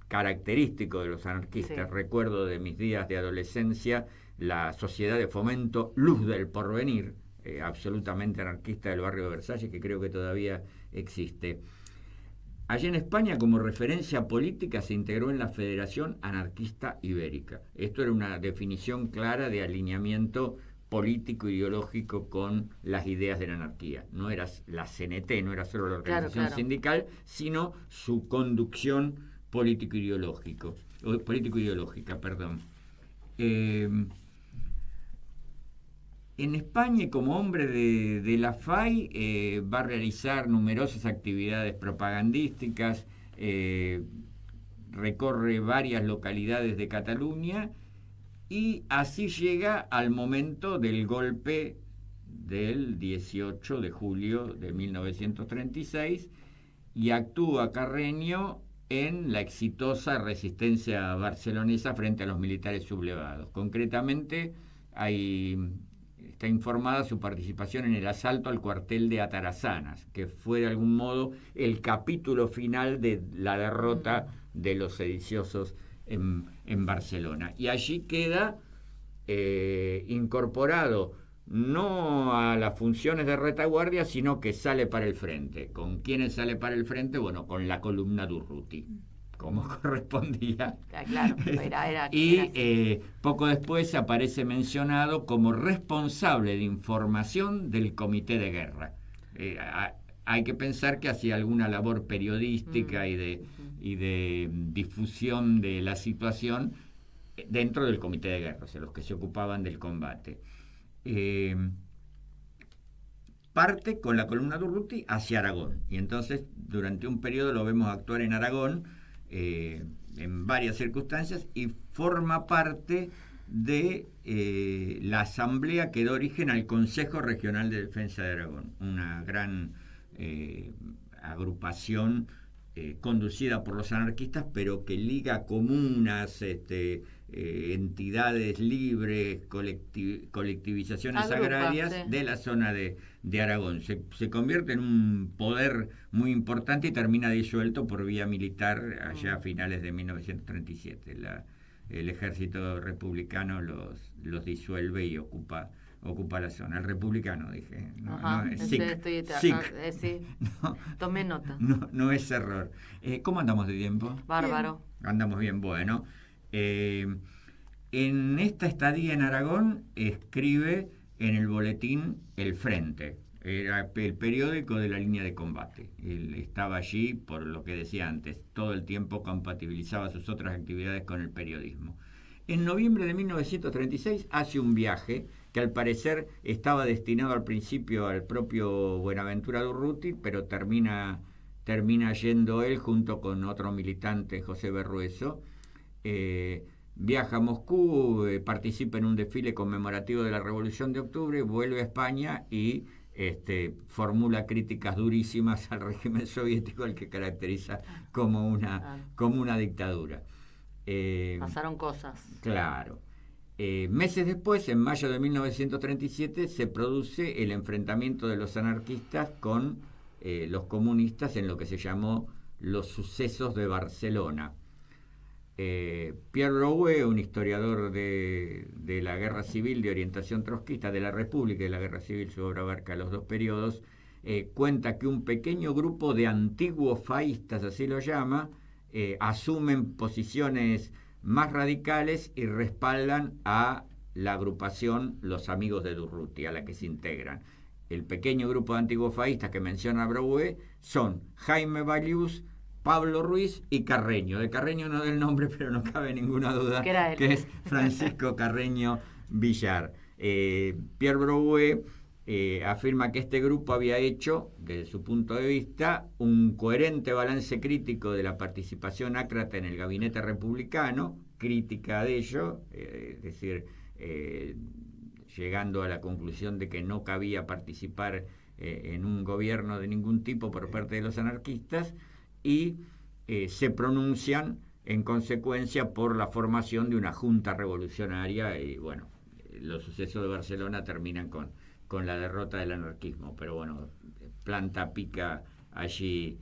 característico de los anarquistas. Sí. Recuerdo de mis días de adolescencia la Sociedad de Fomento Luz del Porvenir, absolutamente anarquista del barrio de Versalles, que creo que todavía existe. Allí en España, como referencia política, se integró en la Federación Anarquista Ibérica. Esto era una definición clara de alineamiento político ideológico con las ideas de la anarquía. No era la CNT, no era solo la organización sindical, sino su conducción político-ideológica. En España, como hombre de la FAI, va a realizar numerosas actividades propagandísticas, recorre varias localidades de Cataluña y así llega al momento del golpe del 18 de julio de 1936 y actúa Carreño en la exitosa resistencia barcelonesa frente a los militares sublevados. Concretamente, está informada su participación en el asalto al cuartel de Atarazanas, que fue de algún modo el capítulo final de la derrota de los sediciosos en Barcelona. Y allí queda incorporado no a las funciones de retaguardia, sino que sale para el frente. ¿Con quiénes sale para el frente? Bueno, con la columna Durruti, como correspondía. Claro, y poco después aparece mencionado como responsable de información del Comité de Guerra. Hay que pensar que hacía alguna labor periodística y de difusión de la situación dentro del Comité de Guerra, o sea, los que se ocupaban del combate. Parte con la columna Durruti hacia Aragón, y entonces durante un periodo lo vemos actuar en Aragón en varias circunstancias y forma parte de la asamblea que da origen al Consejo Regional de Defensa de Aragón, una gran agrupación conducida por los anarquistas, pero que liga comunas, entidades libres, colectivizaciones agrarias de la zona de Aragón. Se convierte en un poder muy importante y termina disuelto por vía militar allá a finales de 1937. El ejército republicano los disuelve y ocupa ocupa la zona. El republicano, dije. Tomé nota. No es error. ¿Cómo andamos de tiempo? Bárbaro. Andamos bien, bueno. En esta estadía en Aragón escribe en el boletín El Frente. Era el periódico de la línea de combate. Él estaba allí, por lo que decía antes, todo el tiempo compatibilizaba sus otras actividades con el periodismo. En noviembre de 1936 hace un viaje que al parecer estaba destinado al principio al propio Buenaventura Durruti, pero termina yendo él junto con otro militante, José Berrueso. Viaja a Moscú, participa en un desfile conmemorativo de la Revolución de Octubre, vuelve a España y formula críticas durísimas al régimen soviético, al que caracteriza como una dictadura. Pasaron cosas. Claro. Meses después, en mayo de 1937, se produce el enfrentamiento de los anarquistas con los comunistas en lo que se llamó los sucesos de Barcelona. Pierre Brouet, un historiador de la Guerra Civil de orientación trotskista, de la República y de la Guerra Civil, su obra abarca los dos periodos, cuenta que un pequeño grupo de antiguos faístas, así lo llama, asumen posiciones más radicales y respaldan a la agrupación Los Amigos de Durruti, a la que se integran. El pequeño grupo de antiguos faístas que menciona Brouet son Jaime Balius, Pablo Ruiz y Carreño. De Carreño no del nombre, pero no cabe ninguna duda que es Francisco Carreño Villar. Pierre Brouet afirma que este grupo había hecho, desde su punto de vista, un coherente balance crítico de la participación ácrata en el gabinete republicano, crítica de ello, es decir, llegando a la conclusión de que no cabía participar en un gobierno de ningún tipo por parte de los anarquistas, y se pronuncian en consecuencia por la formación de una junta revolucionaria, y bueno, los sucesos de Barcelona terminan con la derrota del anarquismo, pero bueno, pica allí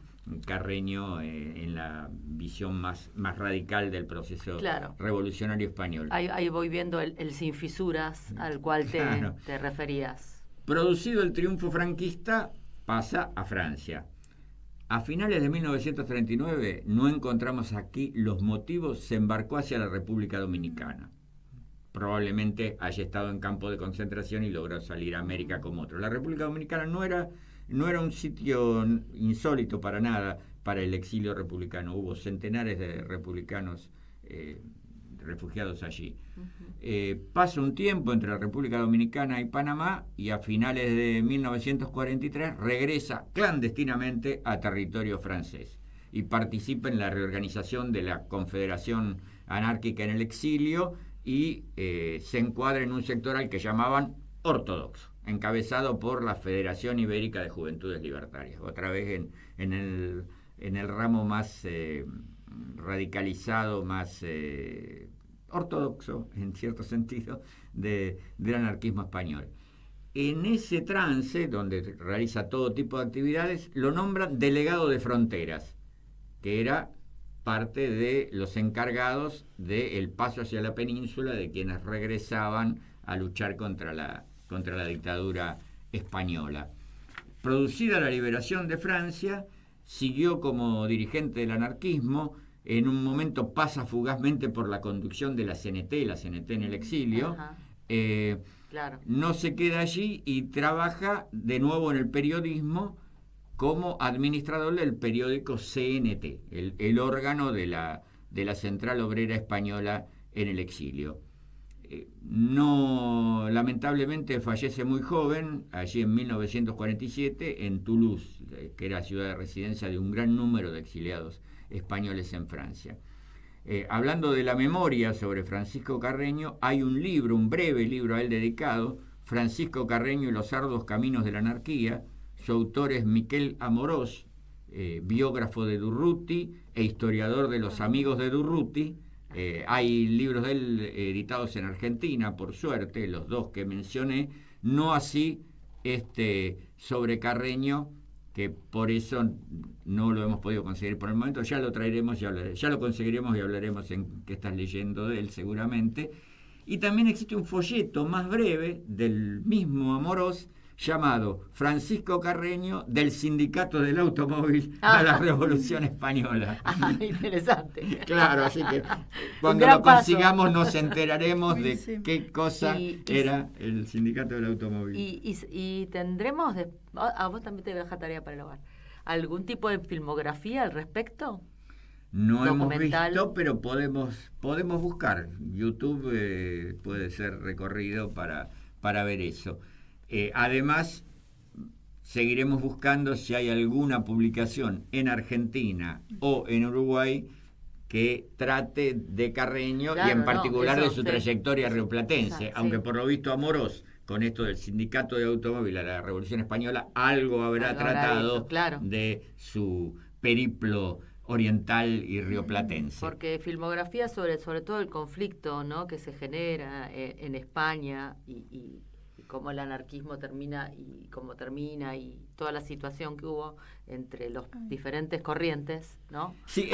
Carreño en la visión más radical del proceso revolucionario español. Ahí voy viendo el sin fisuras al cual te referías. Producido el triunfo franquista, pasa a Francia. A finales de 1939 no encontramos aquí los motivos, se embarcó hacia la República Dominicana. Probablemente haya estado en campo de concentración y logró salir a América como otro. La República Dominicana no era un sitio insólito para nada para el exilio republicano. Hubo centenares de republicanos refugiados allí. Pasa un tiempo entre la República Dominicana y Panamá y a finales de 1943 regresa clandestinamente a territorio francés y participa en la reorganización de la Confederación Anárquica en el exilio y se encuadra en un sector al que llamaban ortodoxo, encabezado por la Federación Ibérica de Juventudes Libertarias, otra vez en el ramo más radicalizado, más ortodoxo, en cierto sentido, del anarquismo español. En ese trance, donde realiza todo tipo de actividades, lo nombran delegado de fronteras, que era parte de los encargados del paso hacia la península de quienes regresaban a luchar contra la dictadura española. Producida la liberación de Francia, siguió como dirigente del anarquismo. En un momento pasa fugazmente por la conducción de la CNT en el exilio. No se queda allí y trabaja de nuevo en el periodismo como administrador del periódico CNT, el órgano de la Central Obrera Española en el exilio. Lamentablemente fallece muy joven, allí en 1947, en Toulouse, que era ciudad de residencia de un gran número de exiliados españoles en Francia. Hablando de la memoria sobre Francisco Carreño, hay un breve libro a él dedicado, Francisco Carreño y los arduos caminos de la anarquía. Su autor es Miquel Amorós, biógrafo de Durruti e historiador de los Amigos de Durruti. Hay libros de él editados en Argentina, por suerte, los dos que mencioné, no así sobre Carreño, que por eso no lo hemos podido conseguir por el momento. Ya lo traeremos, ya lo conseguiremos y hablaremos en qué estás leyendo de él seguramente. Y también existe un folleto más breve del mismo Amorós llamado Francisco Carreño del Sindicato del Automóvil a la Revolución Española. Interesante. Claro, así que cuando lo consigamos nos enteraremos de qué cosa era el Sindicato del Automóvil. Y tendremos, a vos también te deja tarea para el hogar, ¿algún tipo de filmografía al respecto? No hemos visto, pero podemos buscar. YouTube puede ser recorrido para ver eso. Además, seguiremos buscando si hay alguna publicación en Argentina o en Uruguay que trate de Carreño, claro, y en particular de su trayectoria rioplatense, aunque por lo visto Amorós, con esto del Sindicato de Automóvil a la Revolución Española, algo habrá tratado de su periplo oriental y rioplatense. Porque filmografía sobre todo el conflicto, ¿no?, que se genera en España y cómo el anarquismo termina y cómo termina y toda la situación que hubo entre los diferentes corrientes, ¿no? Sí,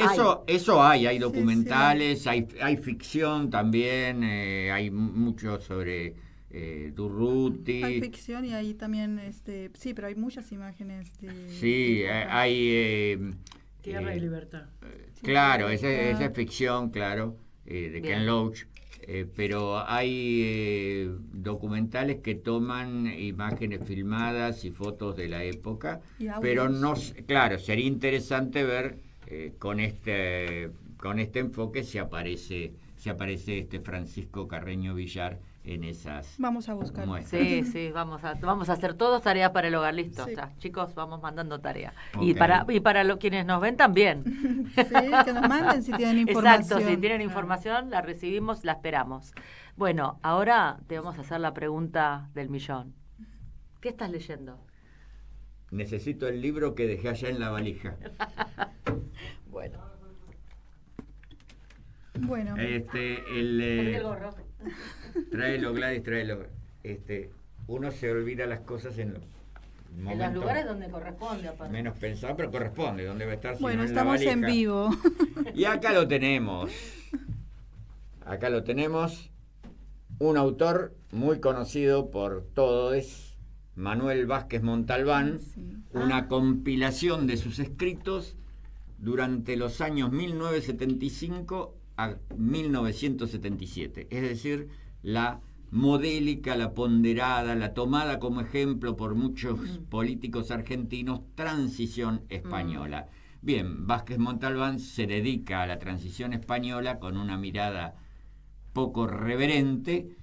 eso hay documentales, sí. Hay ficción también, hay mucho sobre Durruti. Hay ficción y hay también, sí, pero hay muchas imágenes de... Sí, hay... Tierra y Libertad. Claro, esa es ficción, claro, de Ken Loach. Pero hay documentales que toman imágenes filmadas y fotos de la época, pero no, claro, sería interesante ver con este enfoque si aparece este Francisco Carreño Villar en esas. Vamos a buscar. Sí, vamos a hacer todos tarea para el hogar, listo. Sí. Ya, chicos, vamos mandando tarea. Okay. Y para quienes nos ven también. Sí, que nos manden si tienen información. Exacto, si tienen información, la recibimos, la esperamos. Bueno, ahora te vamos a hacer la pregunta del millón. ¿Qué estás leyendo? Necesito el libro que dejé allá en la valija. Bueno. El gorro. Tráelo, Gladys, tráelo. Uno se olvida las cosas en los momentos. En los lugares donde corresponde, aparte. Menos pensado, pero corresponde, donde va a estar. Bueno, estamos en vivo. Y acá lo tenemos. Acá lo tenemos. Un autor muy conocido por todos, Manuel Vázquez Montalbán. Sí. Una compilación de sus escritos durante los años 1975 a 1977, es decir, la modélica, la ponderada, la tomada como ejemplo por muchos políticos argentinos, transición española. Bien, Vázquez Montalbán se dedica a la transición española con una mirada poco reverente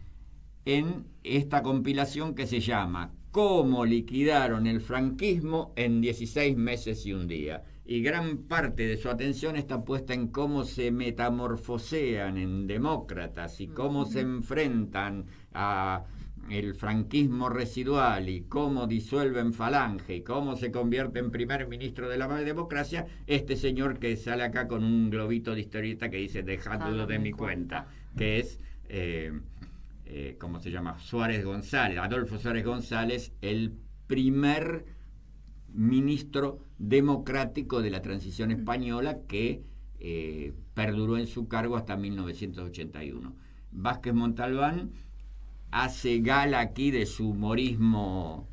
en esta compilación que se llama Cómo liquidaron el franquismo en 16 meses y un día. Y gran parte de su atención está puesta en cómo se metamorfosean en demócratas y cómo se enfrentan a el franquismo residual y cómo disuelven Falange y cómo se convierte en primer ministro de la democracia este señor que sale acá con un globito de historieta que dice dejadlo de mi cuenta, que es ¿cómo se llama? Suárez González, Adolfo Suárez González, el primer ministro democrático de la transición española que perduró en su cargo hasta 1981. Vázquez Montalbán hace gala aquí de su humorismo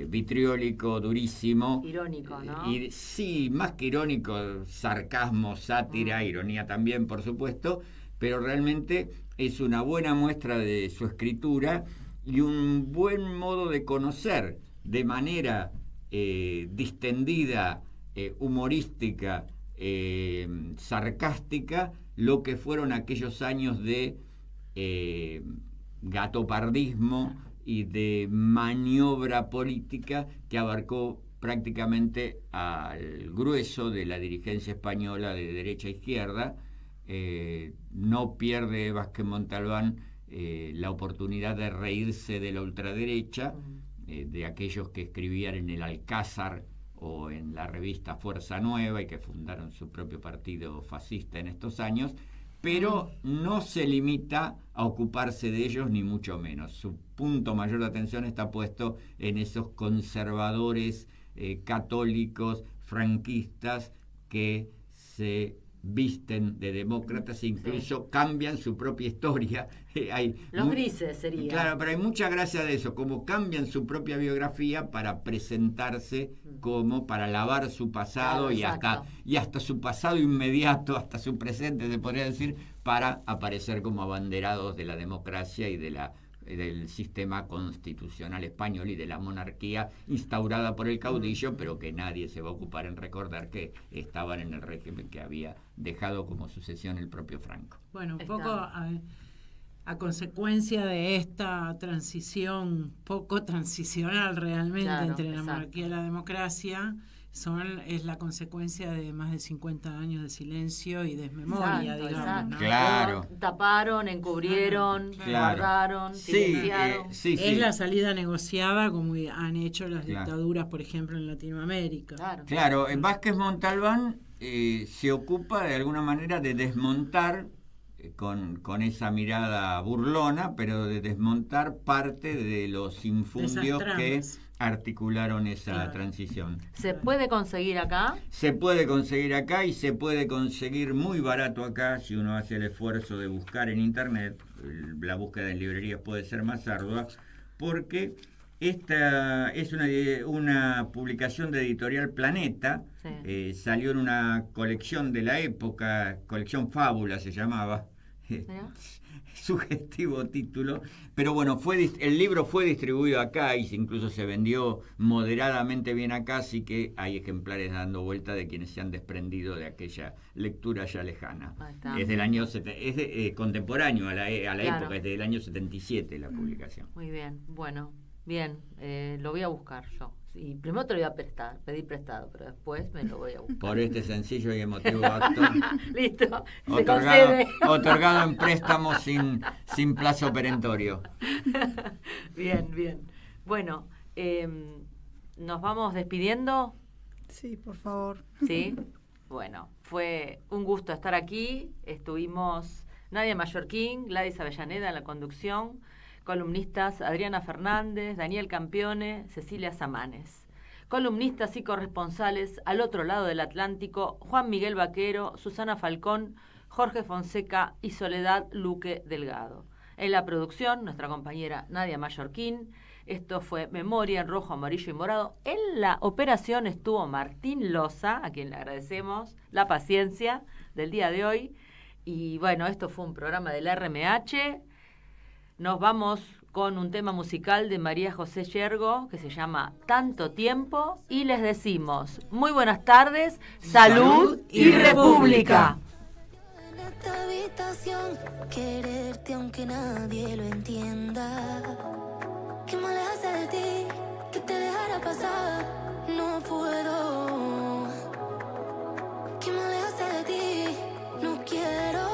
vitriólico, durísimo. Irónico, ¿no? Y sí, más que irónico, sarcasmo, sátira, ironía también, por supuesto, pero realmente es una buena muestra de su escritura y un buen modo de conocer de manera distendida, humorística, sarcástica, lo que fueron aquellos años de gatopardismo y de maniobra política que abarcó prácticamente al grueso de la dirigencia española de derecha a izquierda. No pierde Vázquez Montalbán la oportunidad de reírse de la ultraderecha, de aquellos que escribían en el Alcázar o en la revista Fuerza Nueva y que fundaron su propio partido fascista en estos años, pero no se limita a ocuparse de ellos ni mucho menos. Su punto mayor de atención está puesto en esos conservadores católicos franquistas que se visten de demócratas e incluso cambian su propia historia. Los grises sería. Claro, pero hay mucha gracia de eso, como cambian su propia biografía para presentarse como, para lavar su pasado, claro, y hasta su pasado inmediato, hasta su presente, se podría decir, para aparecer como abanderados de la democracia y del sistema constitucional español y de la monarquía instaurada por el caudillo, pero que nadie se va a ocupar en recordar que estaban en el régimen que había dejado como sucesión el propio Franco. Bueno, un poco a consecuencia de esta transición poco transicional realmente entre la monarquía y la democracia, es la consecuencia de más de 50 años de silencio y desmemoria, digamos. ¿no? Claro. Taparon, encubrieron, guardaron, silenciaron. Es la salida negociada como han hecho las dictaduras, por ejemplo, en Latinoamérica. Claro, Vázquez Montalbán se ocupa de alguna manera de desmontar, con esa mirada burlona, pero de desmontar parte de los infundios que articularon esa transición. ¿Se puede conseguir acá? Se puede conseguir acá y se puede conseguir muy barato acá si uno hace el esfuerzo de buscar en internet. La búsqueda en librerías puede ser más ardua, porque esta es una publicación de Editorial Planeta. Salió en una colección de la época, colección Fábula se llamaba. Sugestivo título, pero bueno, el libro fue distribuido acá y incluso se vendió moderadamente bien acá, así que hay ejemplares dando vuelta de quienes se han desprendido de aquella lectura ya lejana. Es del año contemporáneo a la época, es del año 77 la publicación. Muy bien, bueno, bien, lo voy a buscar yo. Y primero te lo voy a pedir prestado, pero después me lo voy a buscar. Por este sencillo y emotivo acto. Listo, se concede. Otorgado en préstamo sin plazo perentorio. Bien. Bueno, ¿nos vamos despidiendo? Sí, por favor. Sí, bueno, fue un gusto estar aquí. Estuvimos Nadia Mallorquín, Gladys Avellaneda en la conducción, columnistas Adriana Fernández, Daniel Campione, Cecilia Samanes. Columnistas y corresponsales al otro lado del Atlántico, Juan Miguel Vaquero, Susana Falcón, Jorge Fonseca y Soledad Luque Delgado. En la producción, nuestra compañera Nadia Mallorquín. Esto fue Memoria en Rojo, Amarillo y Morado. En la operación estuvo Martín Loza, a quien le agradecemos la paciencia del día de hoy. Y bueno, esto fue un programa del RMH. Nos vamos con un tema musical de María José Yergo que se llama Tanto Tiempo y les decimos muy buenas tardes, salud y república. En esta habitación, quererte aunque nadie lo entienda. ¿Qué más le hace de ti que te dejara pasar? No puedo. ¿Qué más le hace de ti? No quiero.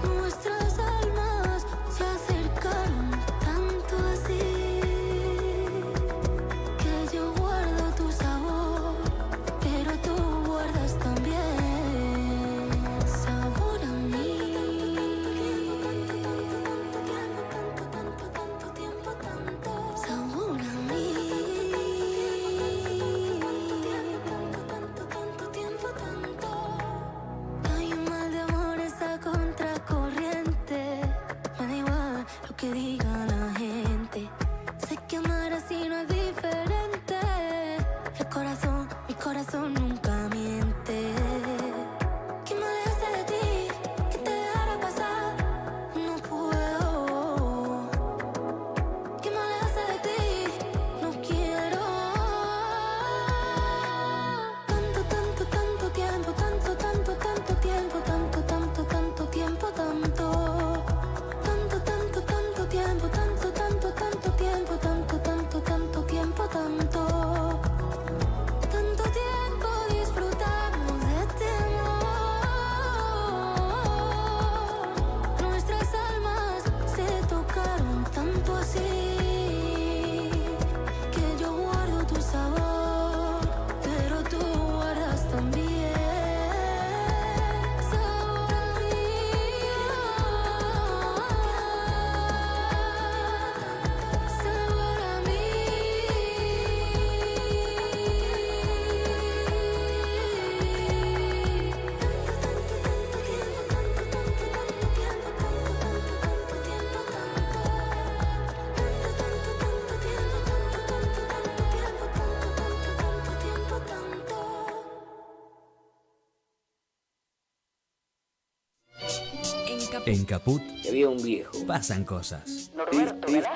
Nuestras almas se acercan. En Caput había un viejo. pasan cosas. Norberto Galás.